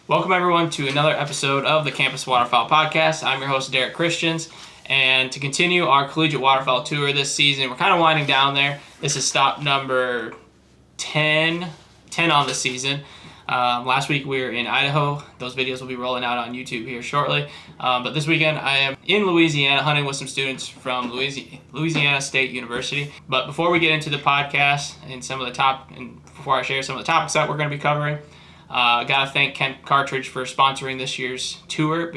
Welcome everyone to another episode of the Campus Waterfowl Podcast. I'm your host Derek Christians, and to continue our Collegiate Waterfowl tour this season, we're kind of winding down there. This is stop number 10 on the season. Last week we were in Idaho. Those videos will be rolling out on YouTube here shortly. But this weekend I am in Louisiana hunting with some students from Louisiana State University. But before we get into the podcast and before I share some of the topics that we're going to be covering, got to thank Kent Cartridge for sponsoring this year's tour.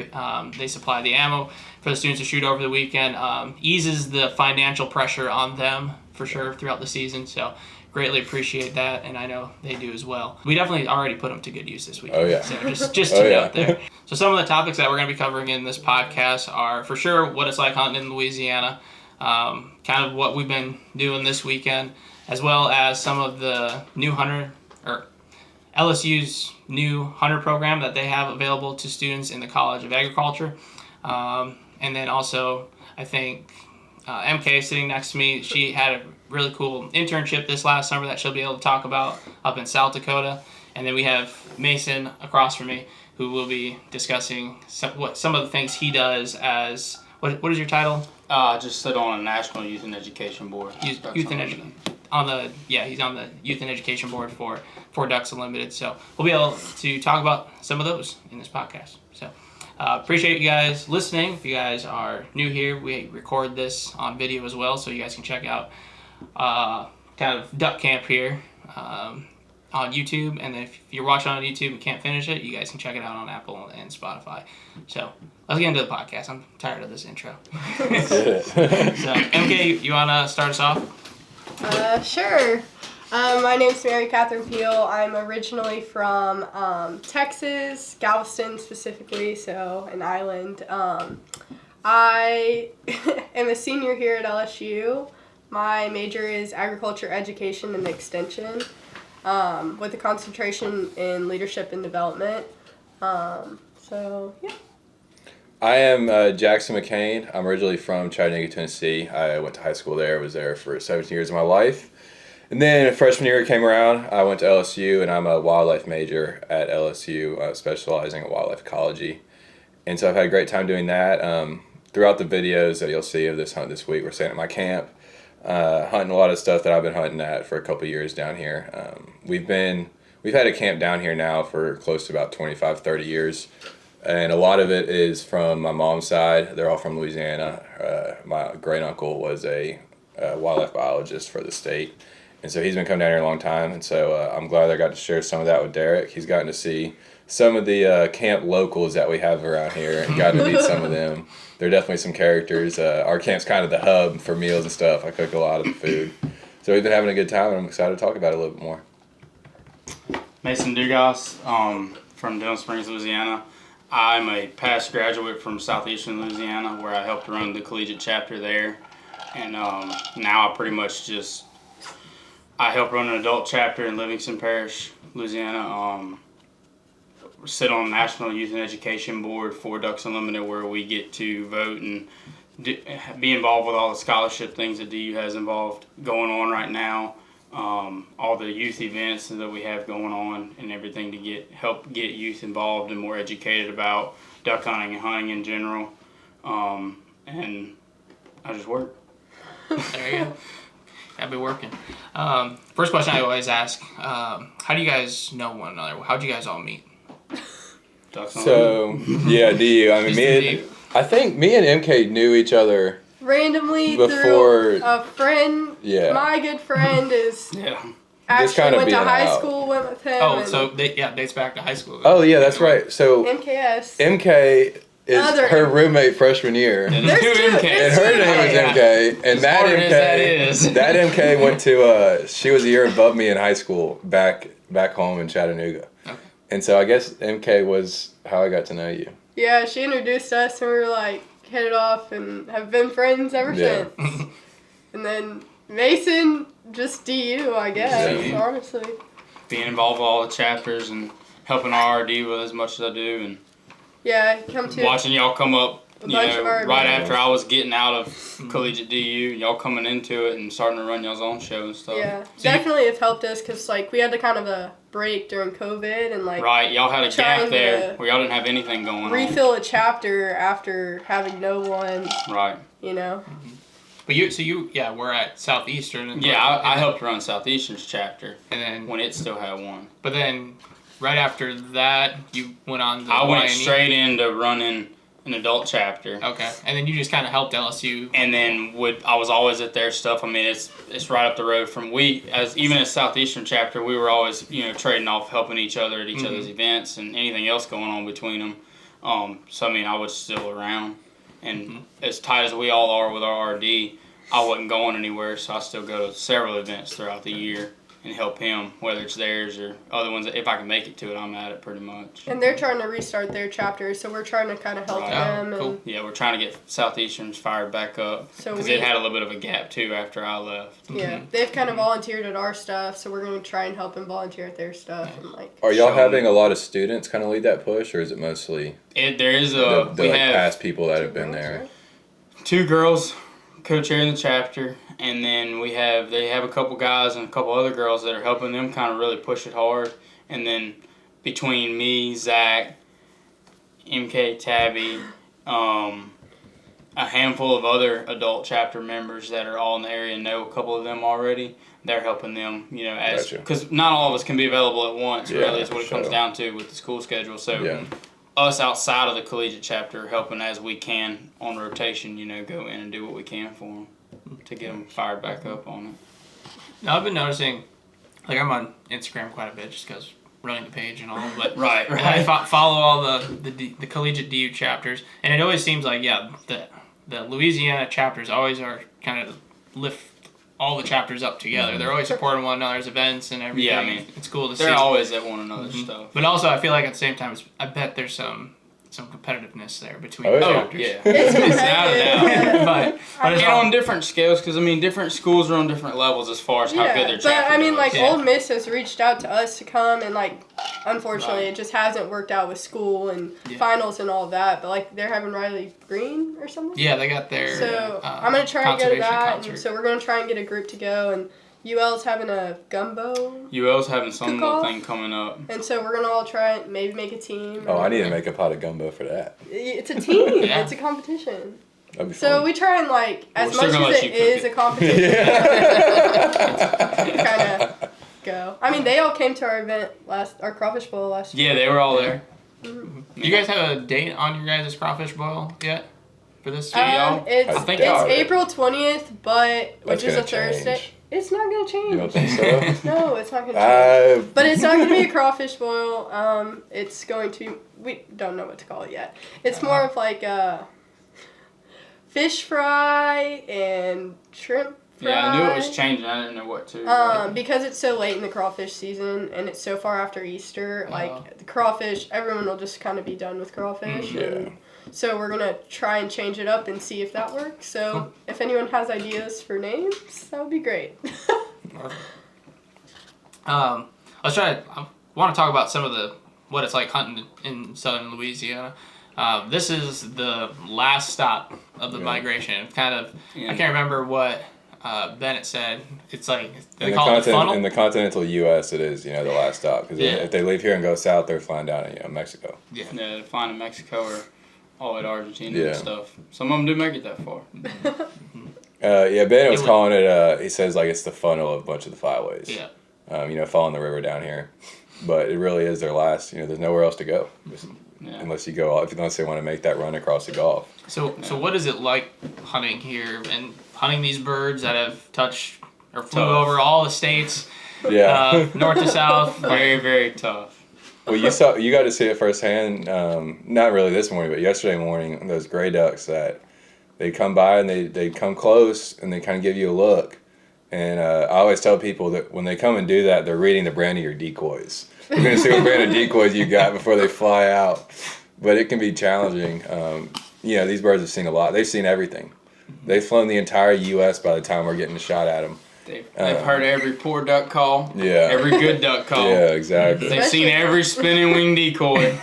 They supply the ammo for the students to shoot over the weekend. Eases the financial pressure on them for sure throughout the season. So greatly appreciate that, and I know they do as well. We definitely already put them to good use this weekend. Oh, yeah. So just to note there. So some of the topics that we're going to be covering in this podcast are for sure what it's like hunting in Louisiana, kind of what we've been doing this weekend, as well as some of the new LSU's new hunter program that they have available to students in the College of Agriculture. And then also, I think MK sitting next to me, she had a really cool internship this last summer that she'll be able to talk about up in South Dakota. And then we have Mason across from me, who will be discussing some of the things he does as, what is your title? Just sit on a National Youth and Education Board. He's on the Youth and Education Board for Ducks Unlimited. So we'll be able to talk about some of those in this podcast. So appreciate you guys listening. If you guys are new here, we record this on video as well, so you guys can check out kind of duck camp here on YouTube. And if you're watching on YouTube and can't finish it, you guys can check it out on Apple and Spotify. So let's get into the podcast. I'm tired of this intro. So MK, you want to start us off? Sure. My name's Mary Katherine. I'm originally from Texas, Galveston specifically, so an island. I am a senior here at LSU. My major is agriculture education and extension, with a concentration in leadership and development. So, yeah. I am Jackson McCain. I'm originally from Chattanooga, Tennessee. I went to high school there. I was there for 17 years of my life. And then freshman year came around, I went to LSU, and I'm a wildlife major at LSU, specializing in wildlife ecology. And so I've had a great time doing that. Throughout the videos that you'll see of this hunt this week, we're staying at my camp, hunting a lot of stuff that I've been hunting at for a couple of years down here. We've had a camp down here now for close to about 25, 30 years. And a lot of it is from my mom's side. They're all from Louisiana. My great uncle was a wildlife biologist for the state. And so he's been coming down here a long time. And so I'm glad I got to share some of that with Derek. He's gotten to see some of the camp locals that we have around here and gotten to meet some of them. They're definitely some characters. Our camp's kind of the hub for meals and stuff. I cook a lot of the food. So we've been having a good time, and I'm excited to talk about it a little bit more. Mason Dugas, from Dillon Springs, Louisiana. I'm a past graduate from Southeastern Louisiana, where I helped run the collegiate chapter there. And now I pretty much I help run an adult chapter in Livingston Parish, Louisiana. Sit on the National Youth and Education Board for Ducks Unlimited, where we get to vote and be involved with all the scholarship things that DU has going on right now. All the youth events that we have going on and everything to help get youth involved and more educated about duck hunting and hunting in general. And I just work. There you go. Gotta be working. First question I always ask, how do you guys know one another? How'd you guys all meet? So, yeah, DU. I mean, I think me and MK knew each other randomly before, through a friend. Yeah. My good friend is actually went to high school, went with him. Oh, so dates back to high school. Oh, yeah, that's right. So MK is her roommate freshman year. There's two MKs. And her name is MK. And that MK went to, she was a year above me in high school back home in Chattanooga. Okay. And so I guess MK was how I got to know you. Yeah, she introduced us and we were like, hit it off and have been friends ever since. And then Mason, just DU, I guess, honestly. Being involved with all the chapters and helping RRD with as much as I do, and yeah, come to watching y'all come up a bunch of our right events. after I was getting out of Collegiate DU, y'all coming into it and starting to run y'all's own show and stuff. Yeah, definitely have helped us because like we had to kind of a break during COVID and like Right, y'all had a gap trying there to where y'all didn't have anything going on. refill a chapter after having no one, Right. you know. But we're at Southeastern. And Yeah, I helped run Southeastern's chapter And then, when it still had one. but then, right after that, you went on to I went Y&E. straight into running an adult chapter. Okay, and then you just kind of helped LSU. And then I was always at their stuff. I mean, it's right up the road from even as Southeastern chapter, we were always trading off, helping each other at each other's events and anything else going on between them. So I mean, I was still around, and as tight as we all are with our RD, I wasn't going anywhere, so I still go to several events throughout the year and help him, whether it's theirs or other ones. If I can make it to it, I'm at it pretty much. And they're trying to restart their chapter, so we're trying to kind of help Right. them. Oh, cool. And Yeah, we're trying to get Southeasterns fired back up So because we- it had a little bit of a gap too after I left. yeah, they've kind of volunteered at our stuff, so we're going to try and help them volunteer at their stuff. And like, Are y'all Show having a lot of students kind of lead that push, or is it mostly There is the we like, have past people that have been there? 2 girls co-chairing the chapter, and then they have a couple guys and a couple other girls that are helping them kind of really push it hard. And then between me, Zach, MK, Tabby, a handful of other adult chapter members that are all in the area and know a couple of them already, they're helping them, Gotcha. because not all of us can be available at once, Yeah, really, is what it comes sure. down to with the school schedule. So Yeah. us outside of the collegiate chapter helping as we can on rotation, go in and do what we can for them to get them fired back up on it. Now I've been noticing, like I'm on Instagram quite a bit just because running the page and all, but Right. and I follow all the collegiate DU chapters, and it always seems like the Louisiana chapters always are kind of lift all the chapters up together. They're always supporting one another's events and everything. Yeah, I mean, it's cool to see. They're always at one another's stuff. But also, I feel like at the same time, I bet there's some competitiveness there between Oh, the yeah. chapters. Yeah. it's Without a doubt. competitive. but it's And all, on different scales, because different schools are on different levels as far as how good their but chapter I mean, does. like Yeah. Ole Miss has reached out to us to come, and like, unfortunately, Right. it just hasn't worked out with school and finals and all that. But like, they're having Riley Green or something. yeah, they got their So I'm gonna try and go to conservation that, concert. and so we're gonna try and get a group to go. And UL's having a gumbo, UL's having some little Cook-off. thing coming up. and so we're gonna all try and maybe make a team. Oh, I need to make a pot of gumbo for that. It's a team. Yeah. It's a competition. That'd be So fun. we try and like, as We're still much gonna as let it you cook is it. a competition, kind of go. I mean, they all came to our event our crawfish bowl last year. Yeah, they were all there. Do you guys have a date on your guys' crawfish boil yet for this year? y'all? It's I think it's y'all- April 20th, but which That's is a gonna Thursday. change. It's not gonna change. You don't think so? No, it's not gonna change. Uh, But it's not gonna be a crawfish boil. It's going to be. We don't know what to call it yet. It's more of like a fish fry and shrimp fry. Yeah, I knew it was changing. I didn't know what to. Because it's so late in the crawfish season and it's so far after Easter, like the crawfish, everyone will just kind of be done with crawfish. Yeah. And so we're gonna try and change it up and see if that works. So if anyone has ideas for names, that would be great. I want to talk about some of what it's like hunting in southern Louisiana. This is the last stop of the migration. Kind of, I can't remember what Bennett said. It's like they call it the funnel. in the continental U.S., it is the last stop because if they leave here and go south, they're flying down to Mexico. Yeah, they're flying in Mexico or all at Argentina Yeah. and stuff. Some of them do make it that far. Bennett was calling it. He says like it's the funnel of a bunch of the flyways. Yeah. Following the river down here, but it really is their last. There's nowhere else to go. Yeah. Unless you go off, unless they want to make that run across the Gulf. So what is it like hunting here and hunting these birds that have touched or flew Tough. over all the states, Yeah. north to south? Very, very tough. Well, you got to see it firsthand. Not really this morning, but yesterday morning, those gray ducks that they come by and they come close and they kind of give you a look. And I always tell people that when they come and do that, they're reading the brand of your decoys. You're going to see what brand of decoys you got before they fly out. But it can be challenging. These birds have seen a lot. They've seen everything. They've flown the entire U.S. by the time we're getting a shot at them. They've heard every poor duck call. Yeah. Every good duck call. Yeah, exactly. They've seen every spinning wing decoy.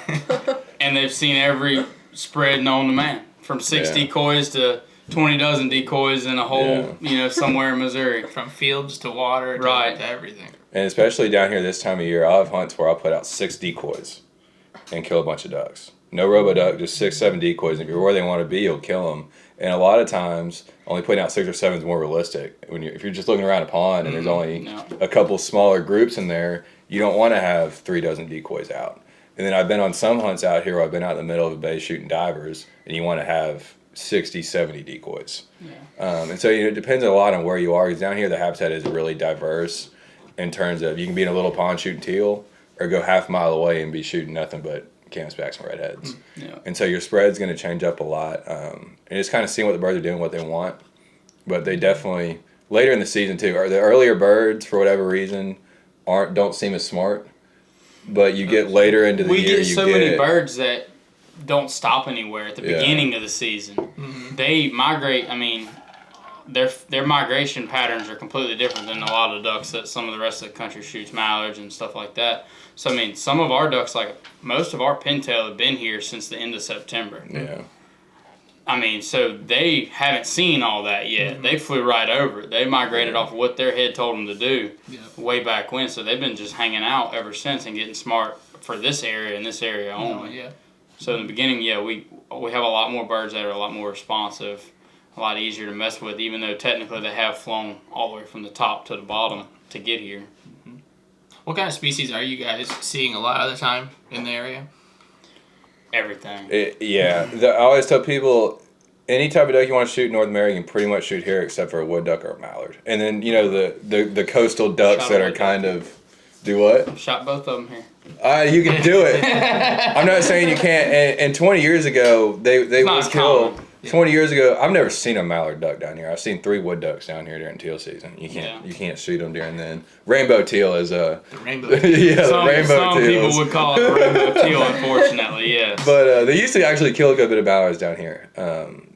And they've seen every spread known to man. from 6 Yeah. decoys to 20 dozen decoys in a hole, somewhere in Missouri. From fields to water to everything. And especially down here this time of year, I'll have hunts where I'll put out 6 decoys and kill a bunch of ducks. No robo-duck, just 6, 7 decoys. If you're where they want to be, you'll kill them. And a lot of times, only putting out 6 or 7 is more realistic. If you're just looking around a pond and there's only a couple smaller groups in there, you don't want to have 3 dozen decoys out. And then I've been on some hunts out here where I've been out in the middle of a bay shooting divers, and you want to have 60, 70 decoys. Yeah. And so it depends a lot on where you are. Because down here, the habitat is really diverse in terms of you can be in a little pond shooting teal or go half a mile away and be shooting nothing but canvasbacks and redheads. Yeah. And so your spread's going to change up a lot. And just kind of seeing what the birds are doing, what they want. But they definitely, later in the season too, the earlier birds, for whatever reason, don't seem as smart. But you get later into the year, we get so many birds that don't stop anywhere at the beginning of the season. Mm-hmm. They migrate. I mean, their migration patterns are completely different than a lot of ducks that some of the rest of the country shoots, mallards and stuff like that. So I mean, some of our ducks, like most of our pintail, have been here since the end of September. Yeah. I mean, so they haven't seen all that yet. Mm-hmm. They flew right over it. They migrated off of what their head told them to do way back when. So they've been just hanging out ever since and getting smart for this area and this area only. Yeah. So in the beginning, we have a lot more birds that are a lot more responsive, a lot easier to mess with, even though technically they have flown all the way from the top to the bottom to get here. Mm-hmm. What kind of species are you guys seeing a lot of the time in the area? Everything. I always tell people, any type of duck you want to shoot in North America, you can pretty much shoot here except for a wood duck or a mallard. And then, the coastal ducks Shot that are wood kind of... Do what? I've shot both of them here. You can do it. I'm not saying you can't. And 20 years ago, they would kill. common. 20 years ago, I've never seen a mallard duck down here. I've seen 3 wood ducks down here during teal season. You can't shoot them during then. Rainbow teal is a... The rainbow teal. Yeah, Some rainbow teal. people would call it rainbow teal, unfortunately, yes. But they used to actually kill a good bit of mallards down here.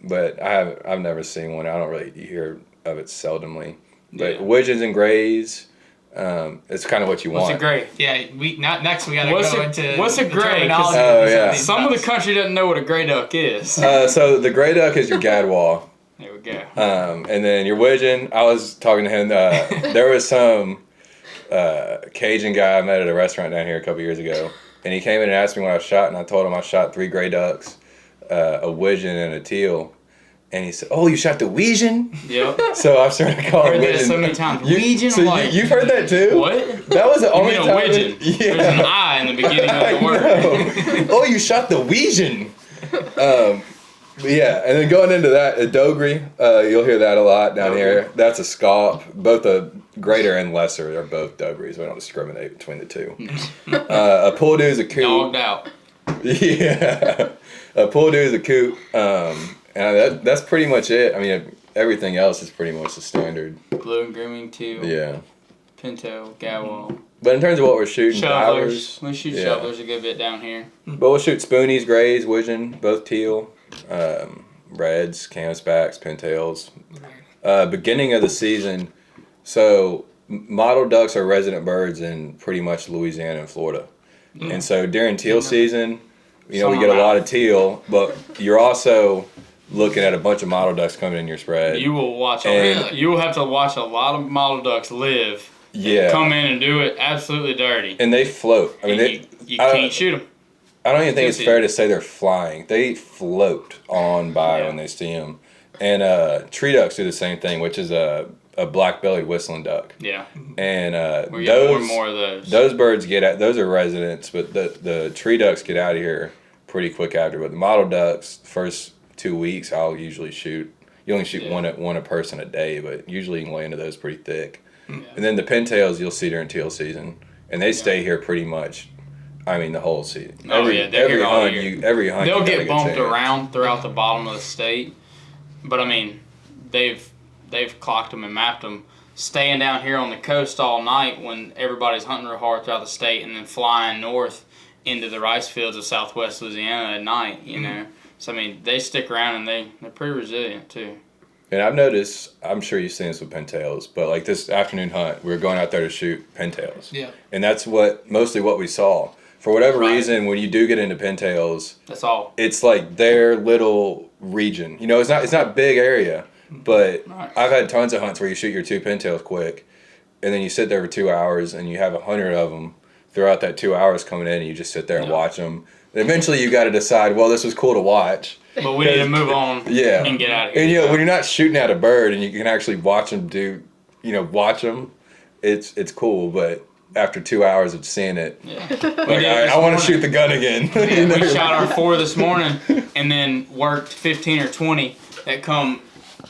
But I've never seen one. I don't really hear of it seldomly. But widgeons and grays, it's kind of what you want. What's a gray? Yeah, next we gotta go into what's a the gray? terminology. Some of the country doesn't know what a gray duck is. So the gray duck is your gadwall. There we go. And then your widgeon, I was talking to him, there was some Cajun guy I met at a restaurant down here a couple years ago, and he came in and asked me what I shot, and I told him I shot 3 gray ducks, a widgeon, and a teal. And he said, "Oh, you shot the Weezian?" Yep. So I've started calling Heard that widgeon. so many times. Weezian? So you've heard that too? What? That was the You only mean a time. widgeon? Yeah. There's an I in the beginning of the word. Oh, you shot the Weezian. But yeah, and then going into that, a dogri, you'll hear that a lot down here. That's a scaup. Both a greater and lesser are both dogris. We don't discriminate between the two. A poodoo is a coot. Dogged out. Yeah, a poodoo is a coot. And that's pretty much it. I mean, everything else is pretty much the standard. Blue and grooming teal. Yeah. Pintail, gadwall. But in terms of what we're shooting, Shovelers. divers, We shoot shovelers a good bit down here. but we'll shoot spoonies, grays, widgeon, both teal, reds, canvasbacks, pintails. Beginning of the season, so mottled ducks are resident birds in pretty much Louisiana and Florida. And so during teal season, we get a lot of teal, but you're also looking at a bunch of mottled ducks coming in your spread. You will watch. You will have to watch a lot of mottled ducks live. Yeah. Come in and do it absolutely dirty. And they float. I mean, you can't shoot them. I don't even think it's fair to say they're flying. They float on by when they see them. And tree ducks do the same thing, which is a black-bellied whistling duck. Yeah. And we get more and more of those. Those birds those are residents, but the tree ducks get out of here pretty quick after. But the mottled ducks, first 2 weeks, I'll usually shoot. You only shoot one a person a day, but usually you can lay into those pretty thick. Yeah. And then the pintails you'll see during teal season, and they stay here pretty much. I mean, the whole season. They're here all year. Every hunt, they'll get bumped around throughout the bottom of the state, but I mean, they've clocked them and mapped them, staying down here on the coast all night when everybody's hunting real hard throughout the state, and then flying north into the rice fields of Southwest Louisiana at night. You know, so I mean, they stick around and they're pretty resilient too. And I've noticed, I'm sure you've seen this with pintails, but like this afternoon hunt, we were going out there to shoot pintails. Yeah. And that's mostly what we saw. For whatever reason, when you do get into pintails, that's all. It's like their little region. You know, it's not big area, but Right. I've had tons of hunts where you shoot your 2 pintails quick, and then you sit there for 2 hours and you have 100 of them throughout that 2 hours coming in, and you just sit there and watch them. And eventually, you got to decide, well, this was cool to watch. But we need to move on Yeah. and get out of here. And you know, when you're not shooting at a bird and you can actually watch them watch them, it's cool. But after 2 hours of seeing it, Yeah. like I want to shoot the gun again. Yeah, we shot our 4 this morning and then worked 15 or 20 that come,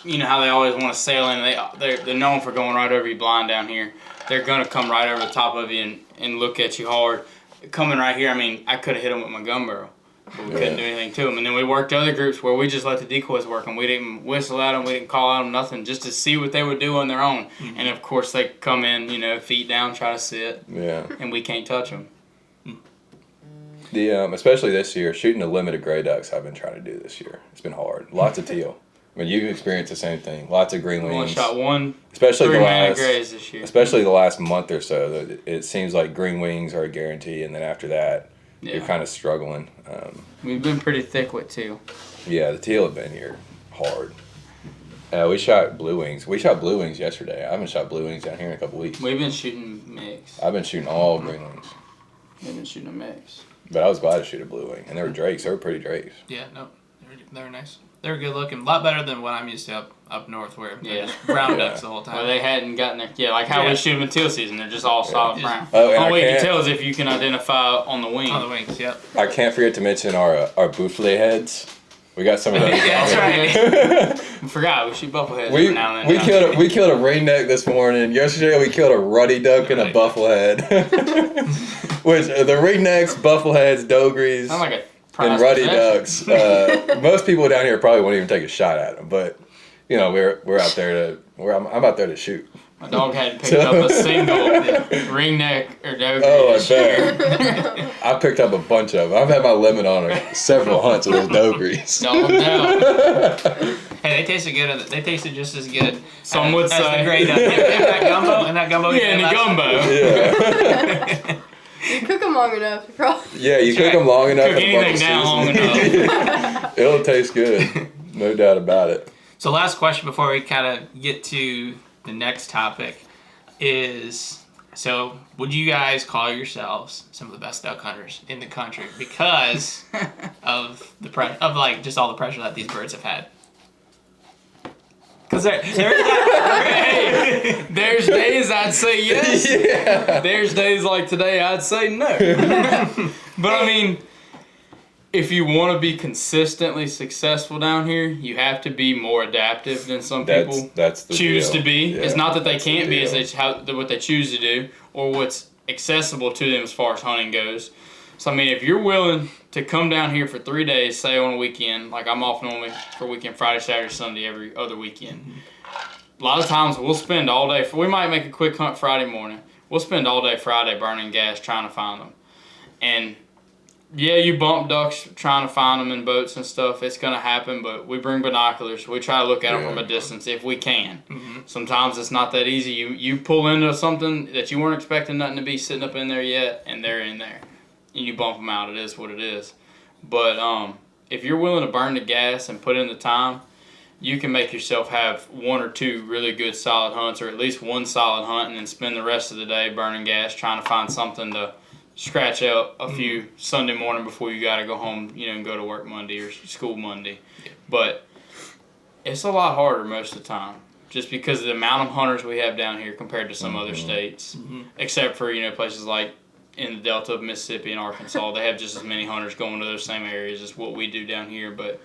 you know how they always want to sail in. They're known for going right over you blind down here. They're going to come right over the top of you and look at you hard. Coming right here, I mean, I could have hit them with my gun barrel, but we couldn't do anything to them. And then we worked other groups where we just let the decoys work them. We didn't whistle at them, we didn't call at them, nothing, just to see what they would do on their own. And of course, they come in, you know, feet down, try to sit, Yeah. and we can't touch them. The especially this year, shooting the limited gray ducks I've been trying to do this year. It's been hard. Lots of teal. I mean, you've experienced the same thing. Lots of green We only wings. shot one, Especially 3 the mana last, grays this year. especially the last month or so. That it seems like green wings are a guarantee, and then after that, you're Yeah. kind of struggling. We've been pretty thick with teal. Yeah, the teal have been here hard. We shot blue wings. We shot blue wings yesterday. I haven't shot blue wings down here in a couple weeks. We've been shooting mix. I've been shooting all green wings, We've been shooting a mix. but I was glad to shoot a blue wing, and they were drakes. They were pretty drakes. Yeah, no, they were nice. They were good looking, a lot better than what I'm used to up north, where they're Yeah. just brown ducks the whole time. Well, they hadn't gotten there. Yeah, like how Yeah. we shoot them in teal season. They're just all solid Yeah. brown. Oh, and Only I way you can can't- tell is if you can identify on the wing. On the wings, yep. I can't forget to mention our buffalo heads. We got some of those. Yeah, that's down here. right. I forgot we shoot buffalo heads We every now and then. killed a ringneck this morning. Yesterday we killed a ruddy duck and a Right. buffalo head. Which the ringnecks, buffalo heads, dogries, Sound like a prize and ruddy possession. ducks. Most people down here probably won't even take a shot at them, but you know we're out there I'm out there to shoot. My dog hadn't picked up a single ringneck or dogie. Oh, I this year. bet. I picked up a bunch of them. I've had my limit on several hunts of those dogries. No doubt. Hey, they tasted good. They tasted just as good. Some would as say. the gray duck. In that gumbo. Yeah, in the gumbo. Yeah. You cook them long enough, you probably. Yeah, you cook them long enough. Cook with a bunch anything of down long seasoning. enough. It'll taste good. No doubt about it. So last question before we kind of get to the next topic is, so would you guys call yourselves some of the best duck hunters in the country because of the like just all the pressure that these birds have had? Because Hey, there's days I'd say yes. Yeah. There's days like today I'd say no. But I mean, if you want to be consistently successful down here, you have to be more adaptive than some people That's the choose deal. to be. Yeah, It's not that they that's the can't be, deal. it's what they choose to do or what's accessible to them as far as hunting goes. So I mean, if you're willing to come down here for 3 days, say on a weekend, like I'm off normally for weekend, Friday, Saturday, Sunday, every other weekend. A lot of times we'll spend all day. We might make a quick hunt Friday morning. We'll spend all day Friday burning gas trying to find them. And yeah, you bump ducks trying to find them in boats and stuff. It's going to happen, but we bring binoculars. We try to look at them from a distance if we can. Sometimes it's not that easy. You pull into something that you weren't expecting nothing to be sitting up in there yet, and they're in there. And you bump them out. It is what it is. But if you're willing to burn the gas and put in the time, you can make yourself have 1 or 2 really good solid hunts, or at least one solid hunt, and then spend the rest of the day burning gas trying to find something to scratch out a few Sunday morning before you got to go home, and go to work Monday or school Monday. But it's a lot harder most of the time, just because of the amount of hunters we have down here compared to some other states, except for places like in the Delta of Mississippi and Arkansas. They have just as many hunters going to those same areas as what we do down here, but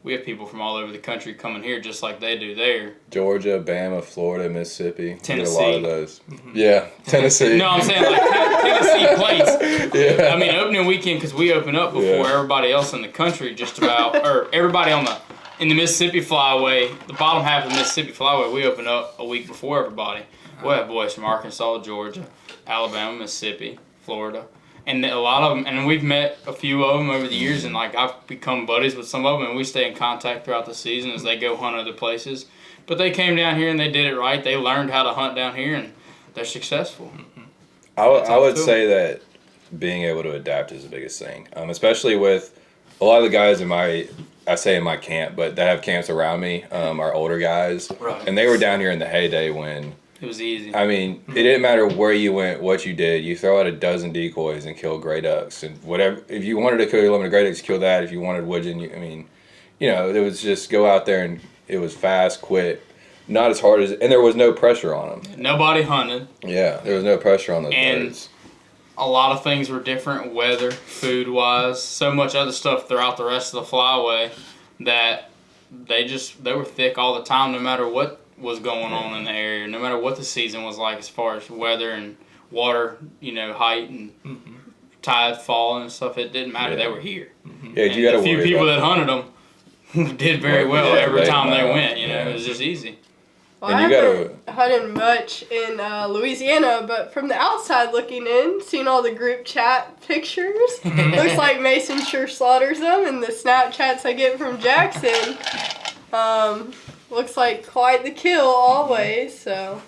we have people from all over the country coming here just like they do there. Georgia, Bama, Florida, Mississippi. You get Tennessee. a lot of those. Yeah, Tennessee. No, I'm saying like Tennessee plates. Yeah. I mean, opening weekend, because we open up before everybody else in the country just about, or everybody in the Mississippi flyway, the bottom half of the Mississippi flyway, we open up a week before everybody. We'll have boys from Arkansas, Georgia, Alabama, Mississippi, Florida. And a lot of them, and we've met a few of them over the years, and like I've become buddies with some of them, and we stay in contact throughout the season as they go hunt other places. But they came down here and they did it right. They learned how to hunt down here, and they're successful. I would too. say that being able to adapt is the biggest thing, especially with a lot of the guys in my I say in my camp, but that have camps around me, are older guys. Right. And they were down here in the heyday when It was easy. I mean, it didn't matter where you went, what you did. You throw out a dozen decoys and kill gray ducks, and whatever. If you wanted to kill your limited gray ducks, kill that. If you wanted widgeon, it was just go out there and it was fast, quick, not as hard as, and there was no pressure on them. Nobody hunted. Yeah, there was no pressure on those And birds. a lot of things were different, weather, food-wise, so much other stuff throughout the rest of the flyway that they were thick all the time, no matter what was going on in the area, no matter what the season was like as far as weather and water, height and tide falling and stuff. It didn't matter. They were here. Yeah, you got to a few worry people about that hunted them did very well every time they went. It was just easy. Well, And I you haven't hunted much in Louisiana, but from the outside looking in, seeing all the group chat pictures, looks like Mason sure slaughters them, and the Snapchats I get from Jackson, looks like quite the kill always, so.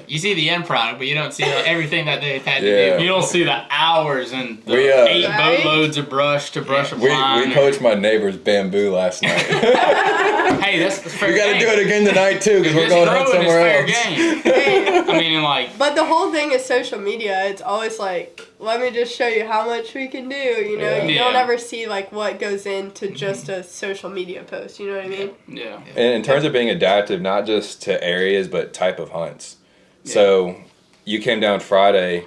You see the end product, but you don't see everything that they've had Yeah. to do. You don't see the hours and the We, 8 Right? boatloads of brush to brush a We blind. poached my neighbor's bamboo last night. Hey, that's fair We got to game. do it again tonight too, because we're Just going to hunt growing is somewhere fair else. game. I mean, like, But the whole thing is social media. It's always like, let me just show you how much we can do, Yeah. You don't Yeah. ever see like what goes into just a social media post, you know what I mean? yeah. And in terms of being adaptive, not just to areas, but type of hunts. So you came down Friday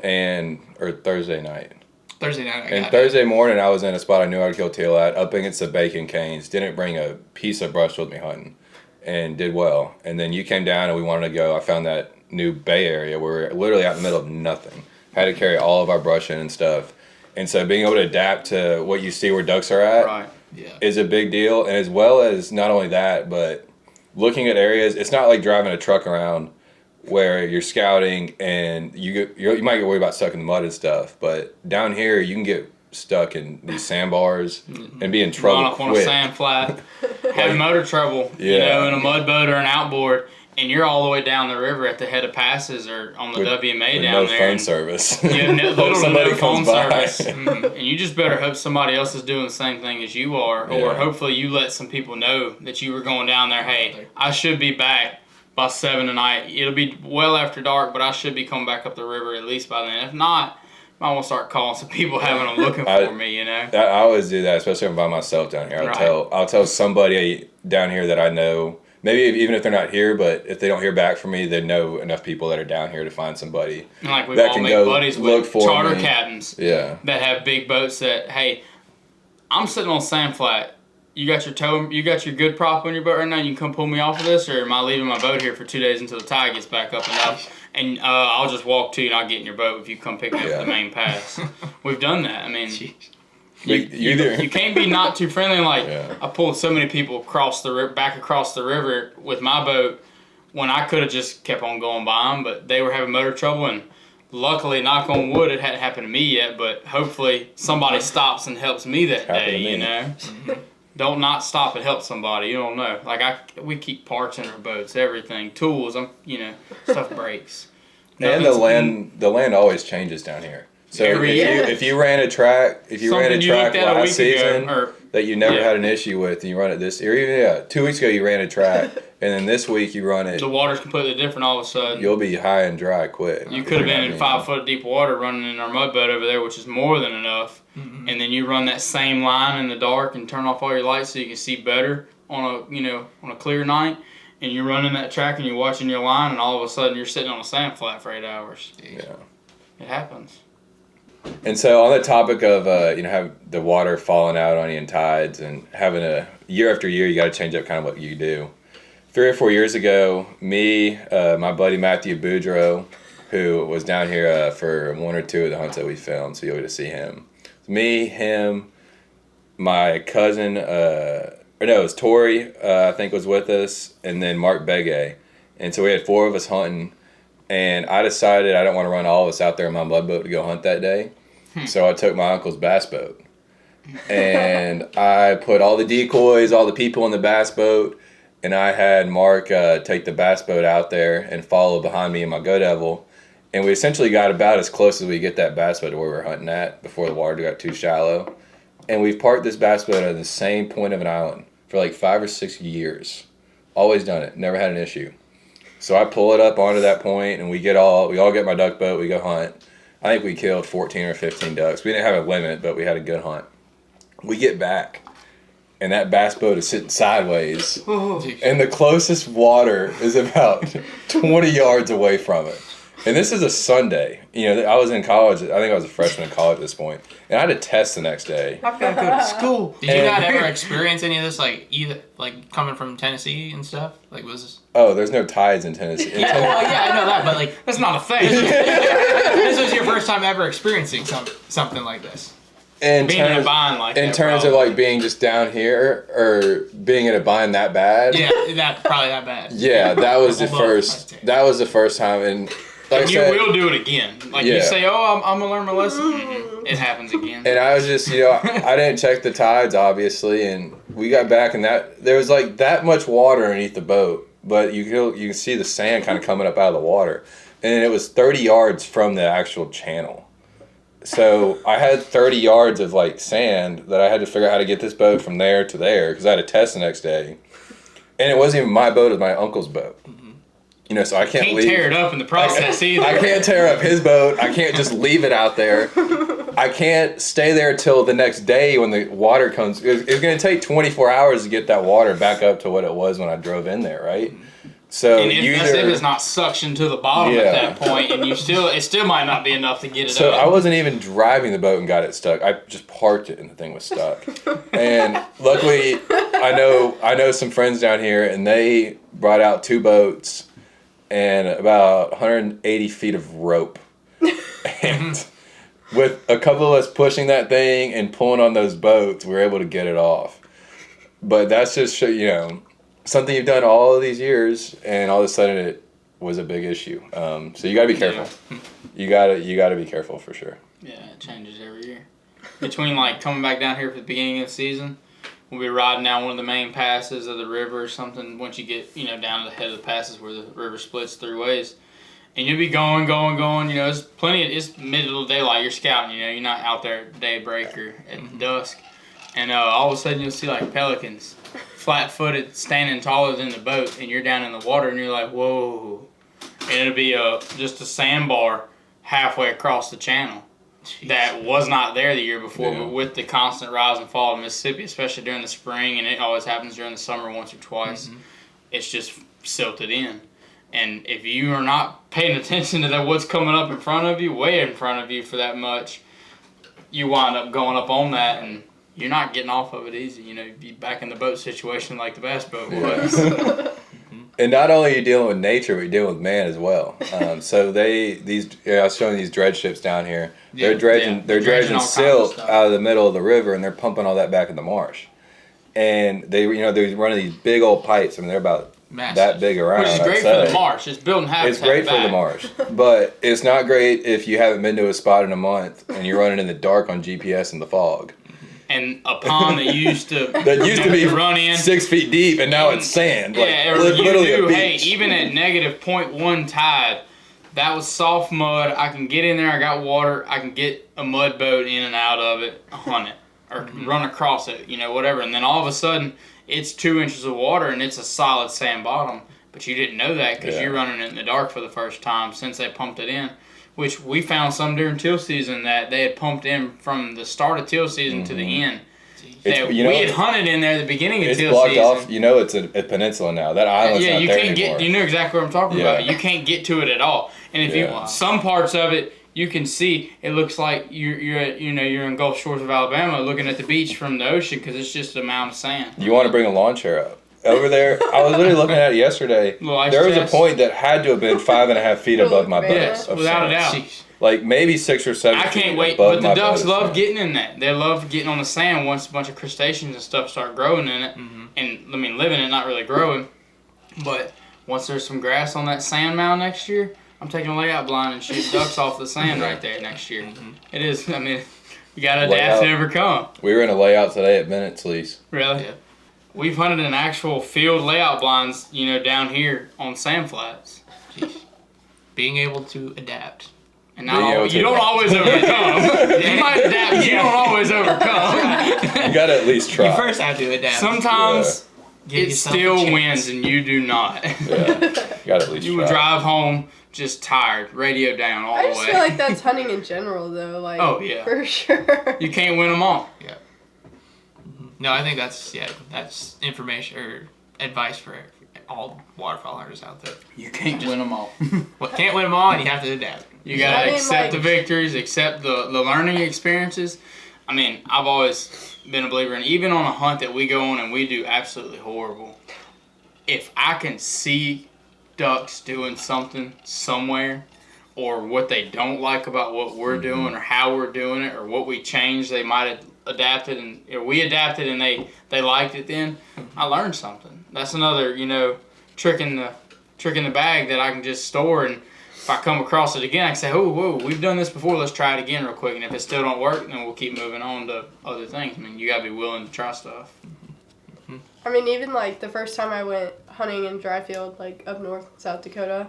or Thursday night. Thursday night. And Thursday morning, I was in a spot I knew I'd kill teal at, up against the bacon canes. Didn't bring a piece of brush with me hunting, and did well. And then you came down, and we wanted to go. I found that new bay area where we're literally out in the middle of nothing. Had to carry all of our brush in and stuff. And so being able to adapt to what you see where ducks are at Right. is a big deal. And as well as not only that, but looking at areas, it's not like driving a truck around where you're scouting and you might get worried about stuck in the mud and stuff, but down here you can get stuck in these sandbars and be in trouble Run up on a quick. sand flat, have motor trouble, Yeah. in a mud boat or an outboard, and you're all the way down the river at the head of passes or on the WMA with down no there. phone and service. You have Hope little to somebody no phone comes by. service. And you just better hope somebody else is doing the same thing as you are, or Yeah. hopefully you let some people know that you were going down there. Hey, I should be back by 7 tonight. It'll be well after dark, but I should be coming back up the river at least by then. If not, I want to start calling some people having them looking for me. I always do that, especially when I'm by myself down here. I'll tell somebody down here that I know. Maybe even if they're not here, but if they don't hear back from me, they know enough people that are down here to find somebody. And like we've that all can made go buddies look with for charter me. captains Yeah. that have big boats that, hey, I'm sitting on sand flat. You got your good prop on your boat right now. You can come pull me off of this, or am I leaving my boat here for 2 days until the tide gets back up enough? And I'll just walk to you and I'll get in your boat if you come pick me up at the main pass. We've done that. I mean, you can't be not too friendly. Like I pulled so many people back across the river with my boat when I could have just kept on going by them, but they were having motor trouble, and luckily, knock on wood, it hadn't happened to me yet. But hopefully, somebody stops and helps me that day. Don't not stop and help somebody. You don't know. Like we keep parts in our boats, everything, tools. Stuff breaks. And the land always changes down here. So if you ran a track, last season that you never had an issue with, and you run it this year, 2 weeks ago you ran a track, and then this week you run it. The water's completely different all of a sudden. You'll be high and dry quick. You could have been in 5 foot deep water running in our mud boat over there, which is more than enough. Mm-hmm. And then you run that same line in the dark and turn off all your lights so you can see better on a clear night. And you're running that track and you're watching your line, and all of a sudden you're sitting on a sand flat for 8 hours. Yeah, it happens. And so on the topic of have the water falling out on you in tides and having a year after year, you got to change up kind of what you do. 3 or 4 years ago, me, my buddy Matthew Boudreau, who was down here for 1 or 2 of the hunts that we filmed, so you'll get to see him. Me, him, my cousin, it was Tori, I think was with us, and then Mark Begay. And so we had 4 of us hunting, and I decided I don't want to run all of us out there in my mud boat to go hunt that day. So I took my uncle's bass boat. And I put all the decoys, all the people in the bass boat, and I had Mark take the bass boat out there and follow behind me in my Go Devil. And we essentially got about as close as we get that bass boat to where we were hunting at before the water got too shallow. and we've parked this bass boat at the same point of an island for like 5 or 6 years. Always done it. Never had an issue. So I pull it up onto that point, and we all get my duck boat. We go hunt. I think we killed 14 or 15 ducks. We didn't have a limit, but we had a good hunt. We get back, and that bass boat is sitting sideways, and the closest water is about 20 yards away from it. And this is a Sunday. You know, I was in college. I think I was a freshman in college at this point, and I had a test the next day. I've got to go to school. Did you not ever experience any of this, like either like coming from Tennessee and stuff? Like was this? Oh, there's no tides in Tennessee. Well, yeah, I know that, but like That's not a thing. this was your first time ever experiencing something like this. In Being in a terms, bind like in that, terms of probably. like being just down here or being in a bind that bad. Yeah, probably that bad. Yeah, that was the Well, first. That was the first time, and like I You said, will do it again. Like Yeah. you say, oh, I'm gonna learn my lesson. It happens again. and I was just, you know, I didn't check the tides obviously, and we got back, and there was like that much water underneath the boat, but you can see the sand kind of coming up out of the water, and it was 30 yards from the actual channel. So I had 30 yards of like sand that I had to figure out how to get this boat from there to there because I had a test the next day, and it wasn't even my boat; it was my uncle's boat. You know, so I can't leave. tear it up in the process either. I can't tear up his boat. I can't just leave it out there. I can't stay there till the next day when the water comes. It's going to take 24 hours to get that water back up to what it was when I drove in there, right? So And if it's not suctioned to the bottom at that point, and it still might not be enough to get it So up. I wasn't even driving the boat and got it stuck. I just parked it and the thing was stuck. And luckily, I know some friends down here, and they brought out 2 boats and about 180 feet of rope. And with a couple of us pushing that thing and pulling on those boats, we were able to get it off. But that's just, you know, something you've done all of these years, and all of a sudden it was a big issue. So you got to be careful. You got to be careful for sure. Yeah, it changes every year. Between like coming back down here for the beginning of the season, we'll be riding down one of the main passes of the river or something. Once you get down to the head of the passes where the river splits 3 ways, and you'll be going. You know, it's middle of daylight. You're scouting. You know, you're not out there at daybreak or at dusk, and all of a sudden you'll see like pelicans, flat-footed, standing taller than the boat, and you're down in the water, and you're like, whoa, and it'll be just a sandbar halfway across the channel. Jeez. That was not there the year before, but with the constant rise and fall of Mississippi, especially during the spring, and it always happens during the summer once or twice, it's just silted in. And if you are not paying attention to what's coming up in front of you, way in front of you for that much, you wind up going up on that, and you're not getting off of it easy. You know, you'd be back in the boat situation like the bass boat was. And not only are you dealing with nature, but you're dealing with man as well. So I was showing these dredge ships down here. They're dredging all silt kinds of stuff out of the middle of the river, and they're pumping all that back in the marsh. And they're running these big old pipes. I mean, they're about Massive. that big around. Which is great for the marsh. It's building habitat. It's great for the marsh, but it's not great if you haven't been to a spot in a month and you're running in the dark on GPS in the fog. And a pond that used to be run in 6 feet deep, and now it's sand. Yeah, Like, literally a beach. Hey, even at negative 0.1 tide, that was soft mud. I can get in there. I got water. I can get a mud boat in and out of it, hunt it, or run across it, whatever. And then all of a sudden, it's 2 inches of water, and it's a solid sand bottom. But you didn't know that because you're running it in the dark for the first time since they pumped it in. Which we found some during teal season that they had pumped in from the start of teal season to the end. That we had hunted in there at the beginning of teal season. It's blocked off. You know, it's a peninsula now. That island's not you there can't anymore. get. You know exactly what I'm talking about. You can't get to it at all. And if some parts of it you can see, it looks like you're in Gulf Shores of Alabama looking at the beach from the ocean because it's just a mound of sand. You want to bring a lawn chair up. Over there, I was literally looking at it yesterday. There was a point that had to have been 5.5 feet above my boat. Yes, without a doubt. Like maybe 6 or 7 feet. I can't wait, but the ducks love getting in that. They love getting on the sand once a bunch of crustaceans and stuff start growing in it. And I mean, living it, not really growing. But once there's some grass on that sand mound next year, I'm taking a layout blind and shooting ducks off the sand right there next year. It is. I mean, you gotta adapt and overcome. We were in a layout today at Bennett's Lease. Really? Yeah. We've hunted in actual field layout blinds, down here on sand flats. Jeez. Being able to adapt. And you don't always overcome. You might adapt, but you don't always overcome. You gotta at least try. You first have to adapt. Sometimes Give it yourself still a chance. wins and you do not. Yeah, you gotta at least You try. would drive home just tired, radio down all I the just way. feel like that's hunting in general, though. Like, Oh, yeah. for sure. You can't win them all. No, I think that's information or advice for all waterfowl hunters out there. You can't win them all. Can't win them all, and you have to adapt. You gotta I mean, accept the like- victories, accept the learning experiences. I mean, I've always been a believer, and even on a hunt that we go on and we do absolutely horrible, if I can see ducks doing something somewhere, or what they don't like about what we're doing, or how we're doing it, or what we changed, they might have adapted, or we adapted and they liked it. Then I learned something. That's another trick in the bag that I can just store, and if I come across it again, I can say, oh, whoa, we've done this before, let's try it again real quick. And if it still don't work, then we'll keep moving on to other things. I mean, you got to be willing to try stuff. I mean, even, like, the first time I went hunting in dry field, like, up north in South Dakota,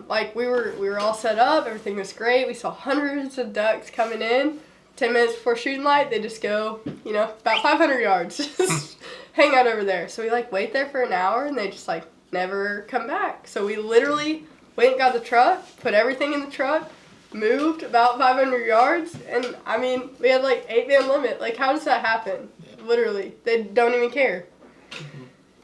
like, we were all set up, everything was great, we saw hundreds of ducks coming in. 10 minutes before shooting light, they just go, about 500 yards, just hang out over there. So we, like, wait there for an hour, and they just, like, never come back. So we literally went and got the truck, put everything in the truck, moved about 500 yards, and, I mean, we had, like, 8-man limit. Like, how does that happen? Literally. They don't even care.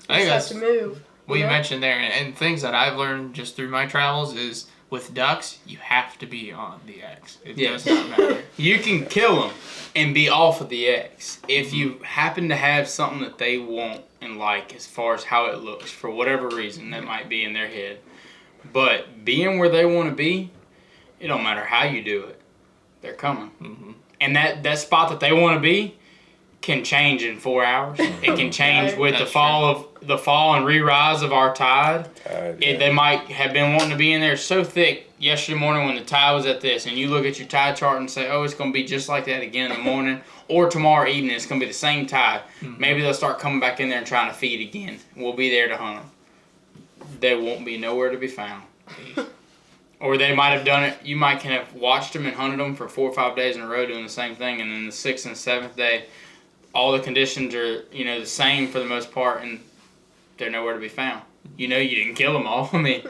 I think Just that's have to move. what you mentioned there, and things that I've learned just through my travels is with ducks, you have to be on the X. It does not matter. You can kill them and be off of the X if you happen to have something that they want and like as far as how it looks for whatever reason that might be in their head. But being where they want to be, it don't matter how you do it. They're coming. Mm-hmm. And that spot that they want to be can change in 4 hours. It can change Right. with That's the fall and re-rise of our tide. Yeah. They might have been wanting to be in there so thick yesterday morning when the tide was at this, and you look at your tide chart and say, oh, it's going to be just like that again in the morning, or tomorrow evening it's going to be the same tide. Maybe they'll start coming back in there and trying to feed again. We'll be there to hunt them. They won't be nowhere to be found. Or they might have done it, you might have watched them and hunted them for 4 or 5 days in a row doing the same thing, and then the 6th and 7th day, all the conditions are, the same for the most part, and they're nowhere to be found. You didn't kill them all. I mean,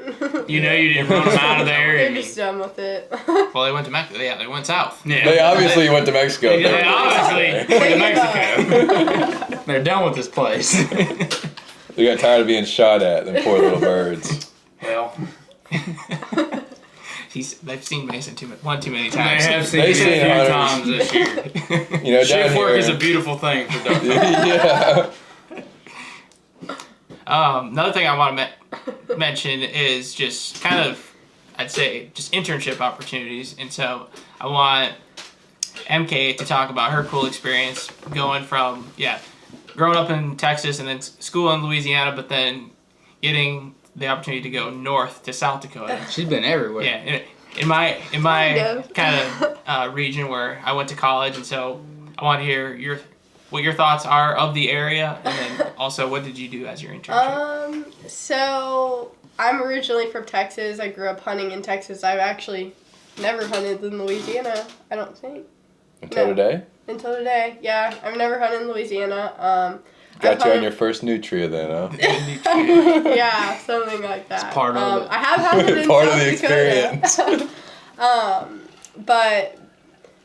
you didn't run them out of there. They're just done with it. Well, they went to Mexico. Yeah, they went south. Yeah. They obviously went to Mexico. They obviously went to Mexico. They're done with this place. They got tired of being shot at, them poor little birds. Well, They've seen Mason one too many they times. have seen They've it seen a few hunters. times this year. Down Shift work here. is a beautiful thing for duck hunting. Yeah. Another thing I want to mention is just kind of, I'd say, just internship opportunities. And so I want MK to talk about her cool experience going from, growing up in Texas and then school in Louisiana, but then getting the opportunity to go north to South Dakota. She's been everywhere. Yeah, in my kind of region where I went to college, and so I want to hear what your thoughts are of the area, and then also what did you do as your internship? So I'm originally from Texas. I grew up hunting in Texas. I've actually never hunted in Louisiana, I don't think. Until today? Until today, yeah. I've never hunted in Louisiana. Got you on your first nutria then, huh? Yeah, something like that. It's part of it. I have hunted in Part of South the Dakota. experience. But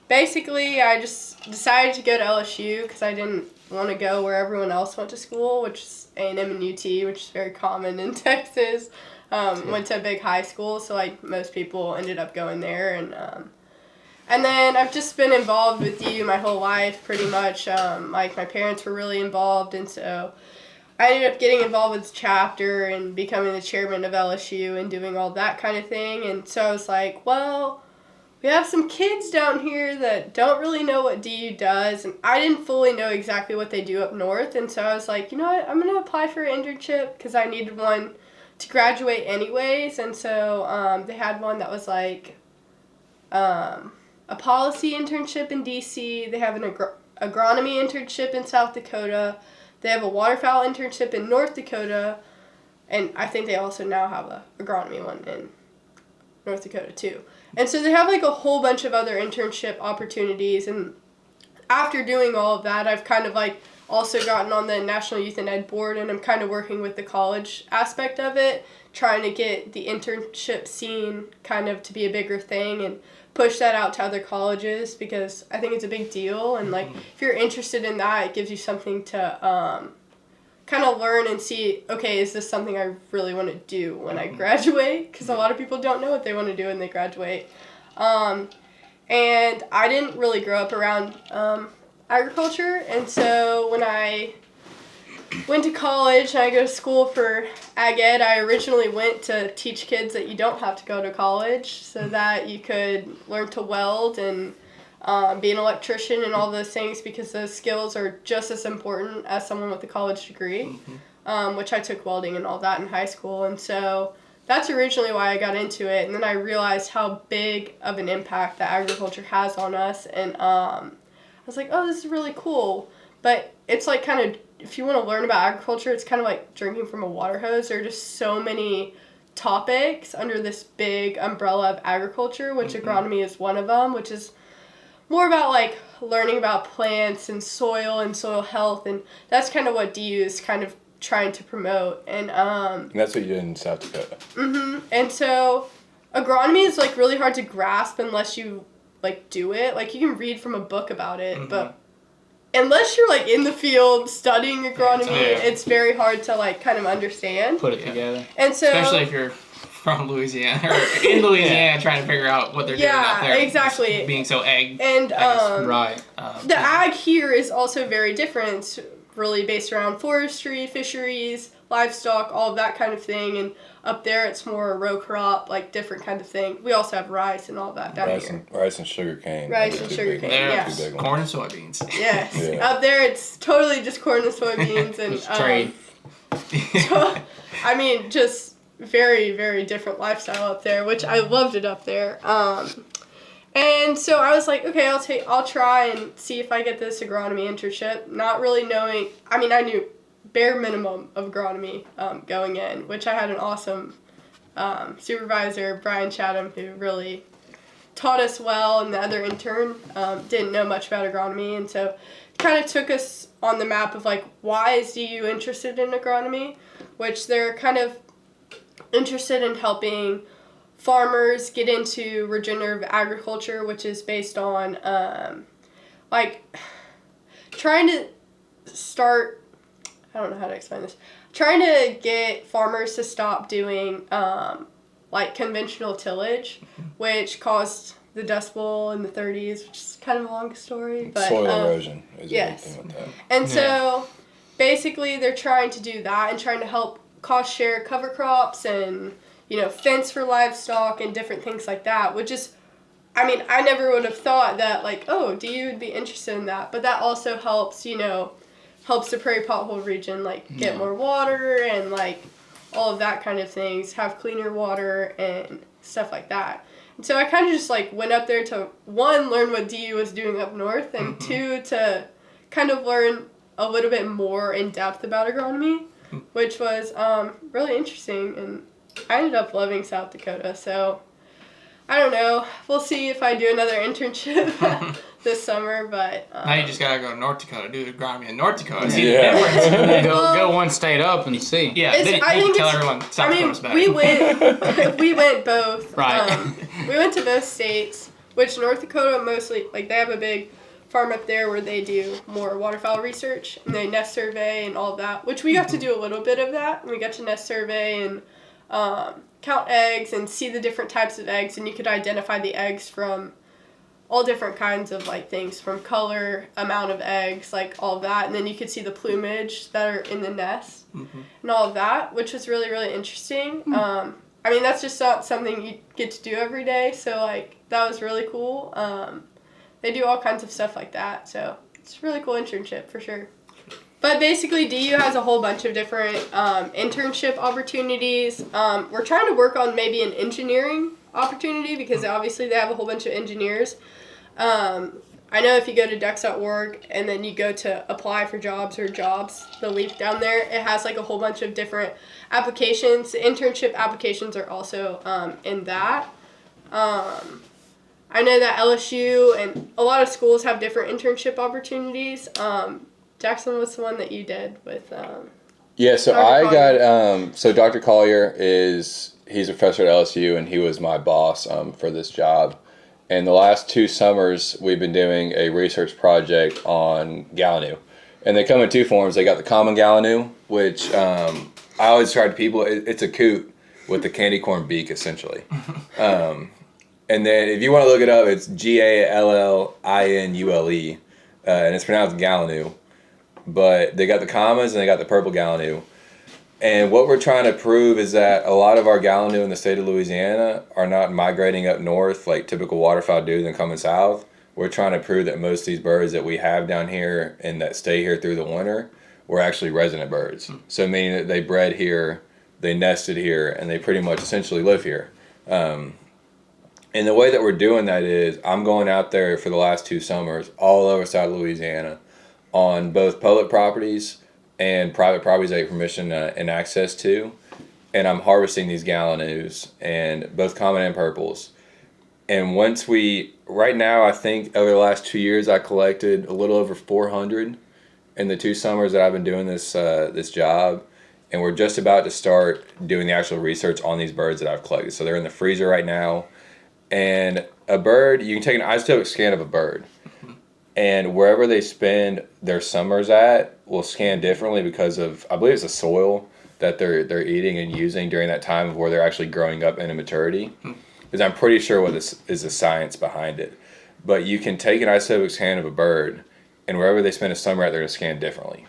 basically, I just decided to go to LSU because I didn't want to go where everyone else went to school, which is A&M and UT, which is very common in Texas. Went to a big high school, so like most people ended up going there, and then I've just been involved with you my whole life, pretty much. Like, my parents were really involved, and so I ended up getting involved with the chapter and becoming the chairman of LSU and doing all that kind of thing. And so I was like, well, we have some kids down here that don't really know what DU does, and I didn't fully know exactly what they do up north. And so I was like, you know what, I'm going to apply for an internship because I needed one to graduate anyways. And so they had one that was like a policy internship in DC. They have an agronomy internship in South Dakota. They have a waterfowl internship in North Dakota. And I think they also now have a agronomy one in North Dakota too. And so they have like a whole bunch of other internship opportunities. And after doing all of that, I've kind of like also gotten on the National Youth and Ed Board, and I'm kind of working with the college aspect of it, trying to get the internship scene kind of to be a bigger thing and push that out to other colleges, because I think it's a big deal. And like if you're interested in that, it gives you something to kind of learn and see, okay, is this something I really want to do when I graduate? Because a lot of people don't know what they want to do when they graduate. And I didn't really grow up around agriculture, and so when I went to college and I go to school for ag ed, I originally went to teach kids that you don't have to go to college, so that you could learn to weld and be an electrician and all those things, because those skills are just as important as someone with a college degree, which I took welding and all that in high school. And so that's originally why I got into it. And then I realized how big of an impact that agriculture has on us. And I was like, oh, this is really cool. But it's like kind of, if you want to learn about agriculture, it's kind of like drinking from a water hose. There are just so many topics under this big umbrella of agriculture, which agronomy is one of them, which is more about like learning about plants and soil health. And that's kind of what DU is kind of trying to promote. And that's what you did in South Dakota. And so agronomy is like really hard to grasp unless you like do it. Like you can read from a book about it, but unless you're like in the field studying agronomy, it's very hard to like kind of understand. Put it together. And so, especially if you're from Louisiana or in Louisiana trying to figure out what they're doing out there. Exactly. Being so ag. And right. The ag here is also very different. It's really based around forestry, fisheries, livestock, all of that kind of thing. And up there it's more a row crop, like different kind of thing. We also have rice and all that down here. Rice and sugar cane. Rice and sugar cane, There's corn and soybeans. Yes. Yeah. Up there it's totally just corn and soybeans. And trade. I mean, just very, very different lifestyle up there, which I loved it up there. And so I was like, okay, I'll try and see if I get this agronomy internship, not really knowing. I mean, I knew bare minimum of agronomy going in, which I had an awesome supervisor, Brian Chatham, who really taught us well, and the other intern didn't know much about agronomy, and so it kind of took us on the map of like, why is DU interested in agronomy, which they're kind of interested in helping farmers get into regenerative agriculture, which is based on like trying to start, I don't know how to explain this, trying to get farmers to stop doing like conventional tillage, which caused the Dust Bowl in the 30s, which is kind of a long story. But, soil erosion is a big yes. thing with that. And so basically they're trying to do that and trying to help cost share cover crops and, you know, fence for livestock and different things like that, which is, I mean, I never would have thought that, like, oh, DU would be interested in that. But that also helps, you know, helps the prairie pothole region, like, get more water and, like, all of that kind of things, have cleaner water and stuff like that. And so I kind of just, like, went up there to, one, learn what DU was doing up north, and two, to kind of learn a little bit more in depth about agronomy, which was really interesting. And I ended up loving South Dakota, so I don't know. We'll see if I do another internship this summer, but... now you just gotta go to North Dakota, do the agronomy in North Dakota, see Yeah. the difference. Go one state up and see. Yeah, It's- then I you think can tell it's- everyone South Dakota's better. we went both. Right. We went to both states, which North Dakota mostly, like, they have a big farm up there where they do more waterfowl research, and they nest survey and all of that, which we got to do a little bit of that. We got to nest survey and count eggs and see the different types of eggs, and you could identify the eggs from all different kinds of, like, things, from color, amount of eggs, like, all of that, and then you could see the plumage that are in the nest and all of that, which was really, really interesting. I mean, that's just not something you get to do every day, so, like, that was really cool. They do all kinds of stuff like that, so it's a really cool internship for sure. But basically, DU has a whole bunch of different internship opportunities. We're trying to work on maybe an engineering opportunity, because obviously they have a whole bunch of engineers. I know if you go to ducks.org and then you go to apply for jobs or jobs, the link down there, it has like a whole bunch of different applications. The internship applications are also in that. I know that LSU and a lot of schools have different internship opportunities. Jackson, what's the one that you did with? Yeah, so Dr. I Collier. got so Dr. Collier he's a professor at LSU, and he was my boss for this job. And the last 2 summers, we've been doing a research project on gallinule. And they come in 2 forms. They got the common gallinule, which I always try to people, it's a coot with the candy corn beak, essentially. And then if you want to look it up, it's Gallinule, and it's pronounced gallinule. But they got the commas and they got the purple gallinule. And what we're trying to prove is that a lot of our gallinule in the state of Louisiana are not migrating up north like typical waterfowl do and coming south. We're trying to prove that most of these birds that we have down here and that stay here through the winter were actually resident birds. So meaning that they bred here, they nested here, and they pretty much essentially live here. And the way that we're doing that is I'm going out there for the last 2 summers all over South Louisiana on both public properties and private properties I get permission and access to, and I'm harvesting these gallinules, and both common and purples. And right now I think over the last 2 years I collected a little over 400 in the 2 summers that I've been doing this job, and we're just about to start doing the actual research on these birds that I've collected. So they're in the freezer right now, and a bird, you can take an isotopic scan of a bird. And wherever they spend their summers at will scan differently because of, I believe it's the soil that they're eating and using during that time of where they're actually growing up into maturity. Because I'm pretty sure what this is the science behind it. But you can take an isotopic scan of a bird, and wherever they spend a summer at, they're going to scan differently.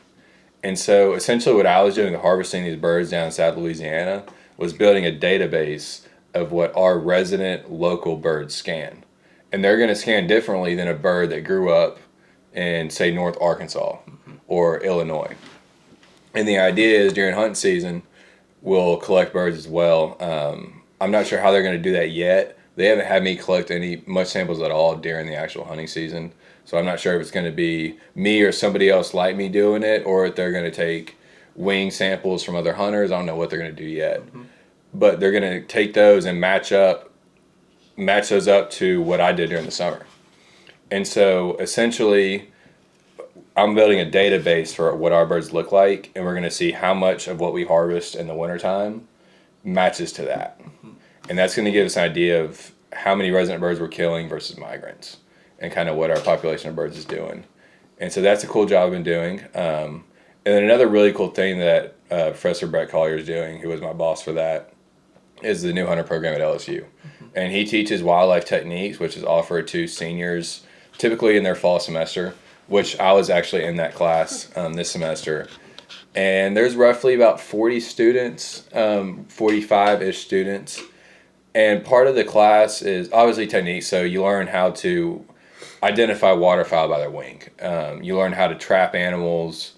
And so essentially what I was doing harvesting these birds down in South Louisiana was building a database of what our resident local birds scan. And they're going to scan differently than a bird that grew up in, say, North Arkansas or Illinois. And the idea is during hunting season, we'll collect birds as well. I'm not sure how they're going to do that yet. They haven't had me collect much samples at all during the actual hunting season. So I'm not sure if it's going to be me or somebody else like me doing it, or if they're going to take wing samples from other hunters. I don't know what they're going to do yet. But they're going to take those and match those up to what I did during the summer. And so essentially I'm building a database for what our birds look like, and we're going to see how much of what we harvest in the wintertime matches to that. And that's going to give us an idea of how many resident birds we're killing versus migrants and kind of what our population of birds is doing. And so that's a cool job I've been doing. And then another really cool thing that Professor Brett Collier is doing, who was my boss for that, is the new hunter program at LSU. And he teaches wildlife techniques, which is offered to seniors typically in their fall semester, which I was actually in that class this semester. And there's roughly about 40 students, 45-ish students. And part of the class is obviously techniques. So you learn how to identify waterfowl by their wing. You learn how to trap animals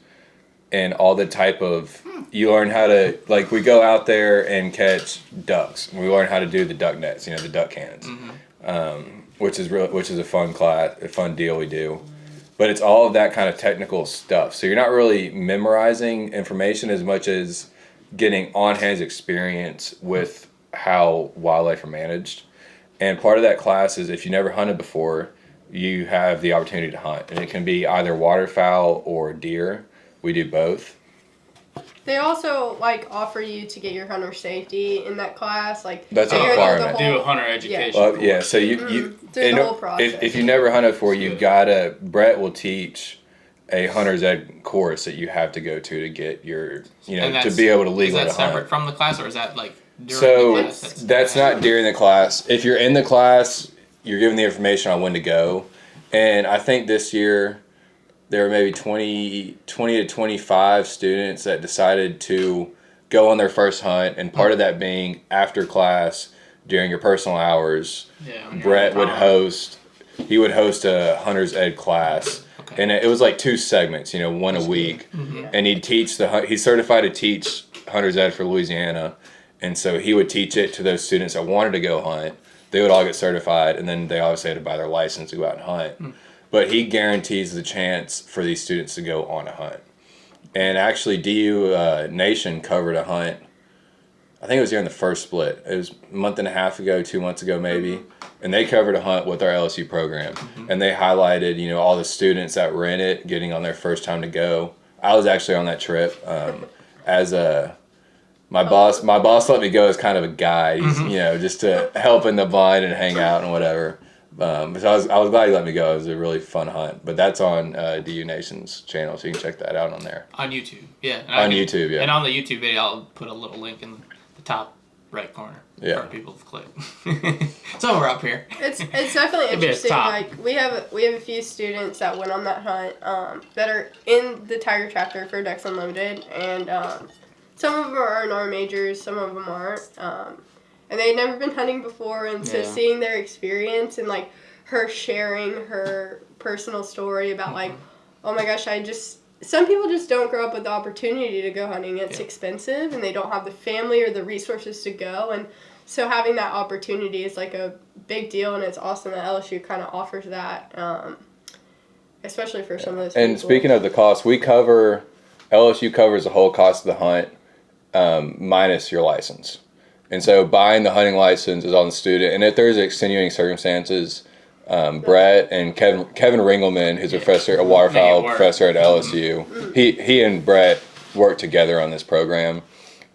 and all the type of, you learn how to, like we go out there and catch ducks. We learn how to do the duck nets, the duck cannons, which is a fun class, a fun deal we do. But it's all of that kind of technical stuff. So you're not really memorizing information as much as getting on-hands experience with how wildlife are managed. And part of that class is if you never hunted before, you have the opportunity to hunt. And it can be either waterfowl or deer. We do both. They also offer you to get your hunter safety in that class. That's a requirement. Do a hunter education. Well, yeah. So you the whole process. If you never hunted before, Brett will teach a hunter's ed course that you have to go to get your to be able to legally hunt. Is that separate from the class, or is that during so the class? That's not during the class. If you're in the class, you're given the information on when to go. And I think this year there were maybe 20 to 25 students that decided to go on their first hunt, and part of that being after class during your personal hours, Brett would host a hunter's ed class. Okay. And it was 2 segments, one a week. And he's certified to teach hunter's ed for Louisiana. And so he would teach it to those students that wanted to go hunt. They would all get certified, and then they obviously had to buy their license to go out and hunt. But he guarantees the chance for these students to go on a hunt. And actually, DU Nation covered a hunt I think it was during the first split. It was a month and a half ago, 2 months ago maybe. And they covered a hunt with our LSU program. And they highlighted, you know, all the students that were in it getting on their first time to go. I was actually on that trip my boss let me go as kind of a guide, you know, just to help in the blind and hang out and whatever. So I was glad he let me go. It was a really fun hunt. But that's on DU Nation's channel, so you can check that out on there. On YouTube, yeah. YouTube, yeah. And on the YouTube video, I'll put a little link in the top right corner for people to click. So we're up here. It's definitely interesting. Like we have a few students that went on that hunt that are in the Tiger chapter for Ducks Unlimited, and some of them are in our majors, some of them aren't. And they'd never been hunting before, and so seeing their experience and like her sharing her personal story about like, oh my gosh, some people just don't grow up with the opportunity to go hunting. It's expensive, and they don't have the family or the resources to go, and so having that opportunity is like a big deal, and it's awesome that LSU kind of offers that, especially for some of those people. And speaking of the cost, LSU covers the whole cost of the hunt minus your license. And so buying the hunting license is on the student. And if there's extenuating circumstances, Brett and Kevin Ringelman, who's a waterfowl professor at LSU, he and Brett work together on this program.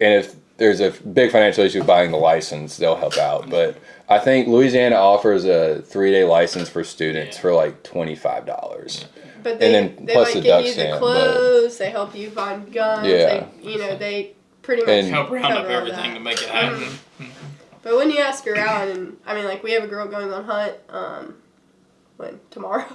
And if there's a big financial issue with buying the license, they'll help out. But I think Louisiana offers a 3-day license for students for like $25. But they plus like the duck give you the stand, clothes, they help you find guns, they pretty much help round up everything to make it happen. But when you ask around, and I mean, like, we have a girl going on hunt, tomorrow?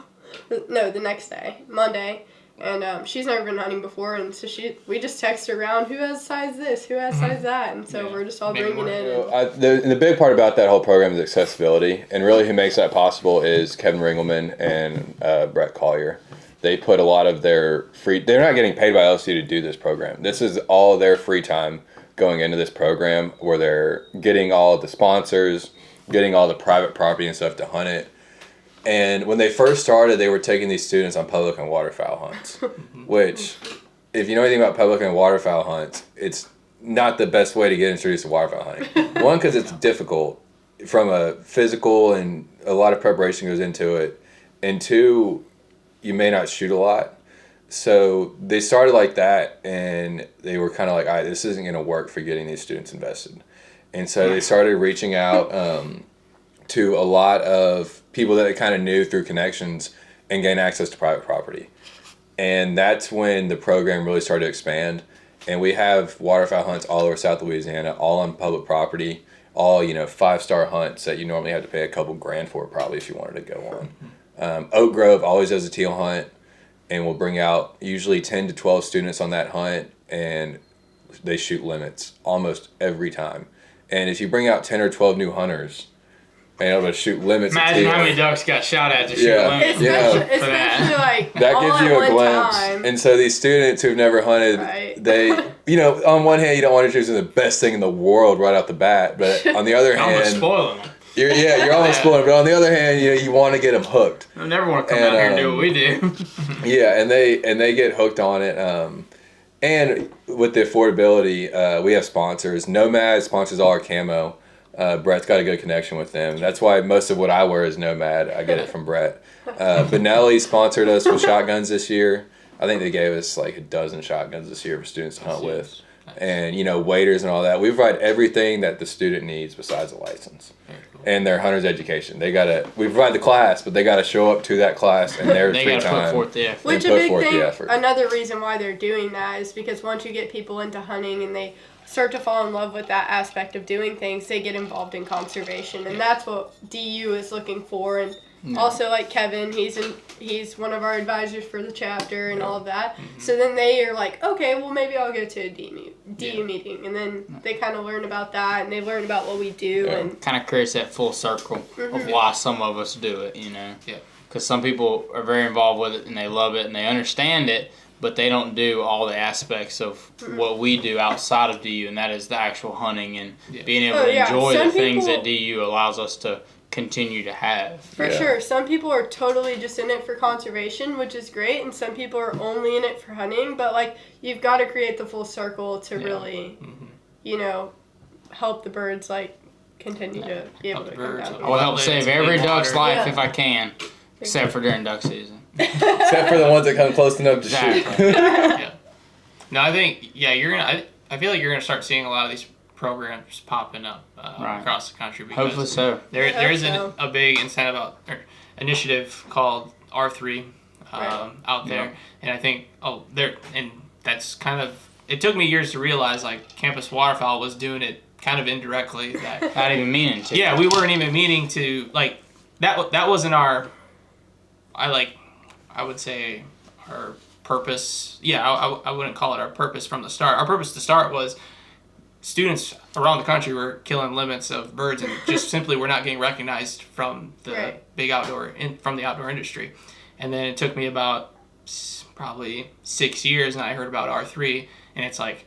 No, the next day, Monday, and she's never been hunting before, and so we just text around, who has size this, who has size that, and so we're just all bringing it. The big part about that whole program is accessibility, and really who makes that possible is Kevin Ringelman and Brett Collier. They put a lot of their they're not getting paid by LSU to do this program. This is all their free time going into this program, where they're getting all the sponsors, getting all the private property and stuff to hunt it. And when they first started, they were taking these students on public and waterfowl hunts, which, if you know anything about public and waterfowl hunts, it's not the best way to get introduced to waterfowl hunting. One, because it's difficult from a physical, and a lot of preparation goes into it. And two, you may not shoot a lot. So they started like that, and they were kind of like, all right, this isn't going to work for getting these students invested. And so they started reaching out to a lot of people that they kind of knew through connections and gain access to private property. And that's when the program really started to expand. And we have waterfowl hunts all over South Louisiana, all on public property, all, 5-star hunts that you normally have to pay a couple grand for probably if you wanted to go on. Oak Grove always does a teal hunt, and we'll bring out usually 10 to 12 students on that hunt, and they shoot limits almost every time. And if you bring out 10 or 12 new hunters and able to shoot limits, imagine how many ducks got shot at to shoot limits. Especially like that gives you a glimpse. Time. And so these students who've never hunted, they, on one hand, you don't want to choose the best thing in the world right off the bat, but on the other hand, almost spoiling them. You're almost spoiling, but on the other hand, you want to get them hooked. I never want to come out here and do what we do. Yeah, and they get hooked on it. And with the affordability, we have sponsors. Nomad sponsors all our camo. Brett's got a good connection with them. That's why most of what I wear is Nomad. I get it from Brett. Benelli sponsored us with shotguns this year. I think they gave us like a dozen shotguns this year for students to hunt with. Nice. And, waders and all that. We provide everything that the student needs besides a license. Cool. And their hunter's education. We provide the class, but they got to show up to that class and their free time. They got to put forth the effort. Which a big thing, another reason why they're doing that is because once you get people into hunting and they start to fall in love with that aspect of doing things, they get involved in conservation. And that's what DU is looking for. And also, like Kevin, he's one of our advisors for the chapter and all of that. Mm-hmm. So then they are like, okay, well, maybe I'll go to a DU meeting. And then they kind of learn about that, and they learn about what we do. Yeah. And kind of creates that full circle of why some of us do it, Yeah. Because some people are very involved with it, and they love it, and they understand it, but they don't do all the aspects of what we do outside of DU, and that is the actual hunting and being able to enjoy the things that DU allows us to continue to have. For sure. Some people are totally just in it for conservation, which is great, and some people are only in it for hunting, but you've got to create the full circle to really, help the birds like continue to be able Help to the come birds, down. I will help Wetlands, save every clean duck's water. life Yeah. if I can, except for during duck season. Except for the ones that come close enough to shoot. Exactly. Yeah. No, I think you're gonna. I feel like you're gonna start seeing a lot of these programs popping up Right. across the country because Hopefully so. there is so. a big incentive initiative called R3 Right. out there, Yeah. and I think that's kind of. It took me years to realize like Campus Waterfowl was doing it kind of indirectly. That Not even meaning to. yeah, we weren't even meaning to like that. That wasn't our. I would say our purpose. Yeah, I wouldn't call it our purpose from the start. Our purpose to start was students around the country were killing limits of birds and just simply were not getting recognized from the Right. big from the outdoor industry. And then it took me about probably 6 years, and I heard about R3, and it's like,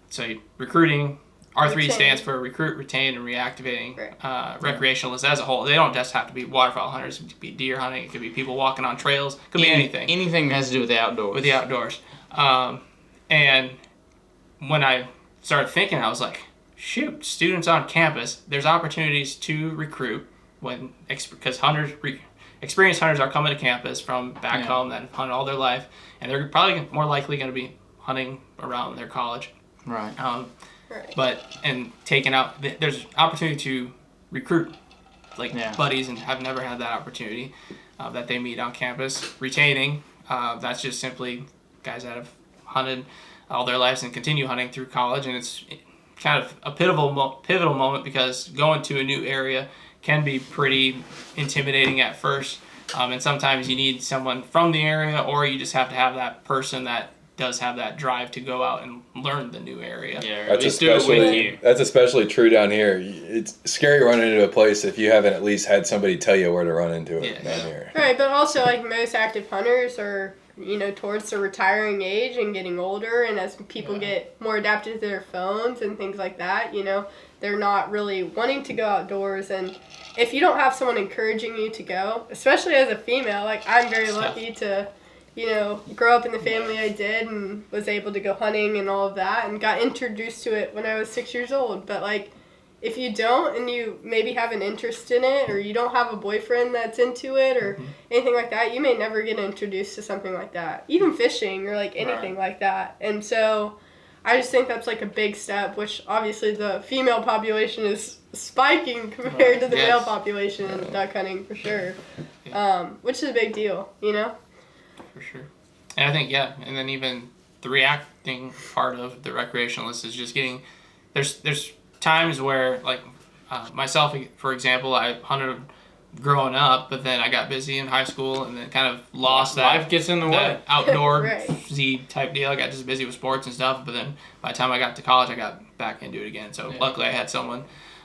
so recruiting. R3 Retain. stands for recruit, retain, and reactivating Right. recreationalists as a whole. They don't just have to be waterfowl hunters. It could be deer hunting. It could be people walking on trails. It could be anything Anything that has to do with the outdoors. with the outdoors. And when I started thinking, I was like, shoot, students on campus, there's opportunities to recruit because experienced hunters are coming to campus from back home that have hunted all their life, and they're probably more likely going to be hunting around their college. Right. Right. And taking out, there's opportunity to recruit buddies and have never had that opportunity that they meet on campus. Retaining, that's just simply guys that have hunted all their lives and continue hunting through college, and it's kind of a pivotal moment because going to a new area can be pretty intimidating at first, and sometimes you need someone from the area, or you just have to have that person that does have that drive to go out and learn the new area. Yeah, That's just do it with you. That's especially true down here. It's scary running into a place if you haven't at least had somebody tell you where to run into it down here. Right, but also like most active hunters are, towards the retiring age and getting older, and as people get more adapted to their phones and things like that, they're not really wanting to go outdoors. And if you don't have someone encouraging you to go, especially as a female, like I'm very lucky to grow up in the family I did and was able to go hunting and all of that and got introduced to it when I was 6 years old. But like, if you don't and you maybe have an interest in it, or you don't have a boyfriend that's into it or anything like that, you may never get introduced to something like that. Even fishing or like anything like that. And so I just think that's like a big step, which obviously the female population is spiking compared to the male population in duck hunting for sure. Which is a big deal, For sure. And I think, and then even the reacting part of the recreationalist is just getting, there's times where, like, myself, for example, I hunted growing up, but then I got busy in high school and then kind of lost that. Life gets in the way. That outdoor Right. Z type deal. I got just busy with sports and stuff, but then by the time I got to college, I got back into it again. So luckily I had someone,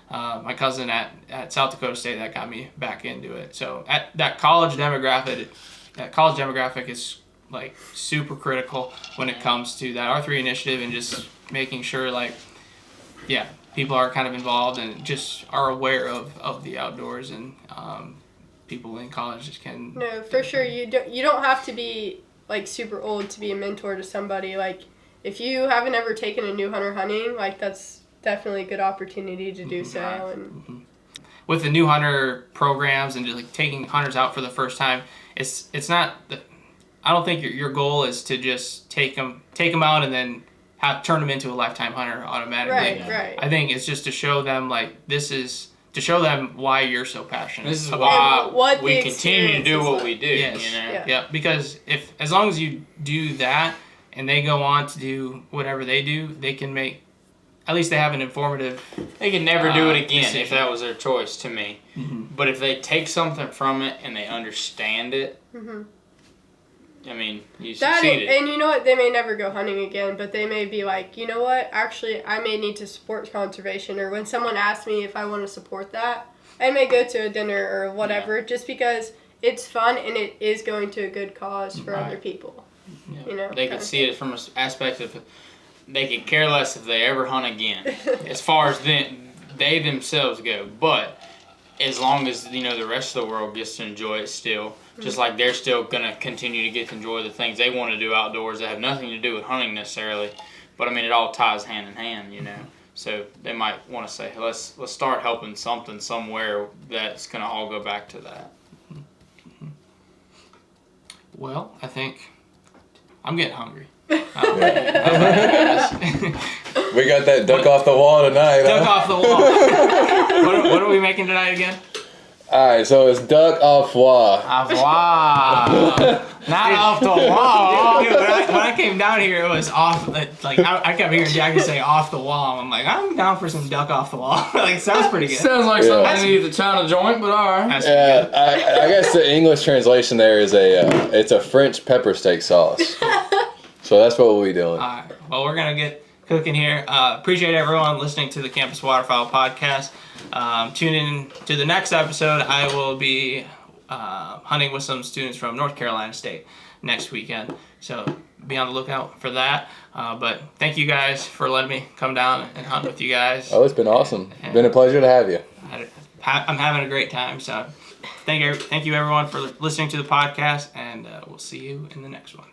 my cousin at South Dakota State, that got me back into it. So at that college demographic is like super critical when it comes to that R3 initiative and just making sure people are kind of involved and just are aware of the outdoors, and people in college just can. No, for sure. You don't have to be like super old to be a mentor to somebody. Like if you haven't ever taken a new hunter hunting, like that's definitely a good opportunity to do so. And with the new hunter programs and just like taking hunters out for the first time, it's not. I don't think your goal is to just take them out and then turn them into a lifetime hunter automatically. Right. I think it's just to show them to show them why you're so passionate. This is about why what we the continue to do experience what is we do. Yes. Yeah. Because as long as you do that and they go on to do whatever they do, they can make, at least they have an informative. They can never do it again decision. if that was their choice to me. But if they take something from it and they understand it, I mean, you succeeded. And you know what? They may never go hunting again, but they may be like, you know what? Actually, I may need to support conservation. Or when someone asks me if I want to support that, I may go to a dinner or whatever, just because it's fun and it is going to a good cause for other people. Yeah. They could see it from an aspect of they could care less if they ever hunt again, as far as they themselves go. But as long as the rest of the world gets to enjoy it still, just like they're still gonna continue to get to enjoy the things they want to do outdoors that have nothing to do with hunting necessarily. But I mean, it all ties hand in hand, So they might want to say, hey, let's start helping something somewhere that's going to all go back to that. Well, I think I'm getting hungry. We got that duck off the wall tonight. Duck off the wall. What are we making tonight again? All right, so it's duck au foie. Au revoir. Not off the wall. Dude, when I came down here, it was off. Like I kept hearing Jackie say off the wall. I'm like, I'm down for some duck off the wall. Like, sounds pretty good. Sounds like something I need the China joint, but all right. Yeah, I guess the English translation there is it's a French pepper steak sauce. So that's what we'll be doing. All right. Well, we're gonna get cooking here. Appreciate everyone listening to the Campus Waterfowl podcast. Tune in to the next episode. I will be hunting with some students from North Carolina State next weekend. So be on the lookout for that. But thank you guys for letting me come down and hunt with you guys. Oh, it's been awesome. It's been a pleasure to have you. I'm having a great time. So thank you everyone for listening to the podcast, and we'll see you in the next one.